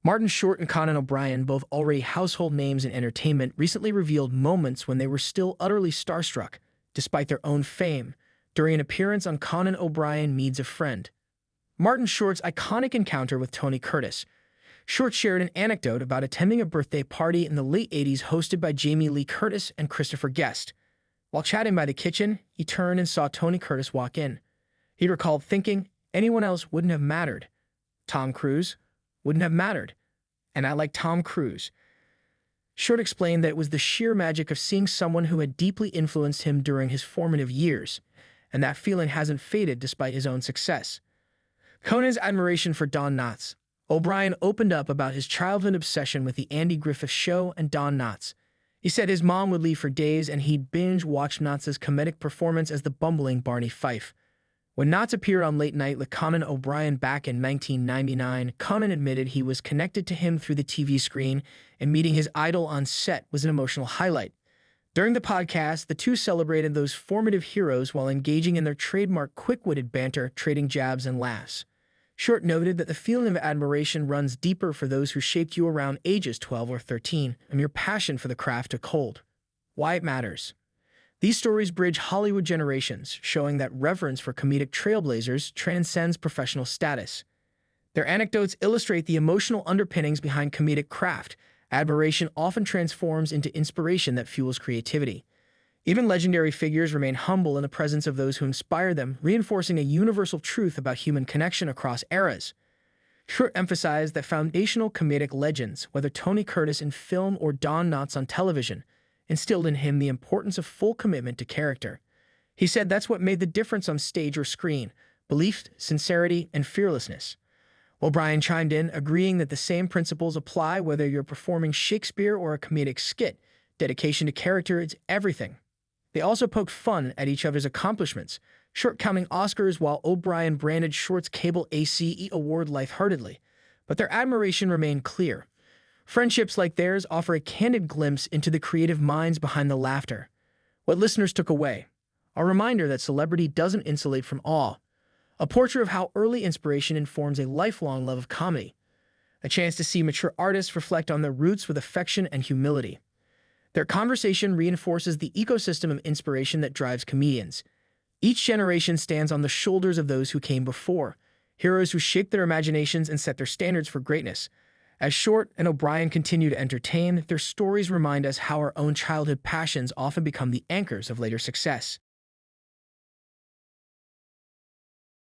Martin Short and Conan O'Brien, both already household names in entertainment, recently revealed moments when they were still utterly starstruck, despite their own fame, during an appearance on Conan O'Brien Meets a Friend. Martin Short's iconic encounter with Tony Curtis. Short shared an anecdote about attending a birthday party in the late 80s hosted by Jamie Lee Curtis and Christopher Guest. While chatting by the kitchen, he turned and saw Tony Curtis walk in. He recalled thinking, anyone else wouldn't have mattered. Tom Cruise wouldn't have mattered. And I like Tom Cruise. Short explained that it was the sheer magic of seeing someone who had deeply influenced him during his formative years, and that feeling hasn't faded despite his own success. Conan's admiration for Don Knotts. O'Brien opened up about his childhood obsession with the Andy Griffith Show and Don Knotts. He said his mom would leave for days and he'd binge-watch Knotts' comedic performance as the bumbling Barney Fife. When Knotts appeared on Late Night with Conan O'Brien back in 1999, Conan admitted he was connected to him through the TV screen, and meeting his idol on set was an emotional highlight. During the podcast, the two celebrated those formative heroes while engaging in their trademark quick-witted banter, trading jabs and laughs. Short noted that the feeling of admiration runs deeper for those who shaped you around ages 12 or 13, and your passion for the craft took hold. Why it matters. These stories bridge Hollywood generations, showing that reverence for comedic trailblazers transcends professional status. Their anecdotes illustrate the emotional underpinnings behind comedic craft. Admiration often transforms into inspiration that fuels creativity. Even legendary figures remain humble in the presence of those who inspire them, reinforcing a universal truth about human connection across eras. Short emphasized that foundational comedic legends, whether Tony Curtis in film or Don Knotts on television, instilled in him the importance of full commitment to character. He said that's what made the difference on stage or screen: belief, sincerity, and fearlessness. O'Brien chimed in, agreeing that the same principles apply whether you're performing Shakespeare or a comedic skit. Dedication to character is everything. They also poked fun at each other's accomplishments, Short counting Oscars while O'Brien branded Short's Cable ACE Award lightheartedly. But their admiration remained clear. Friendships like theirs offer a candid glimpse into the creative minds behind the laughter. What listeners took away: a reminder that celebrity doesn't insulate from awe, a portrait of how early inspiration informs a lifelong love of comedy, a chance to see mature artists reflect on their roots with affection and humility. Their conversation reinforces the ecosystem of inspiration that drives comedians. Each generation stands on the shoulders of those who came before, heroes who shaped their imaginations and set their standards for greatness. As Short and O'Brien continue to entertain, their stories remind us how our own childhood passions often become the anchors of later success.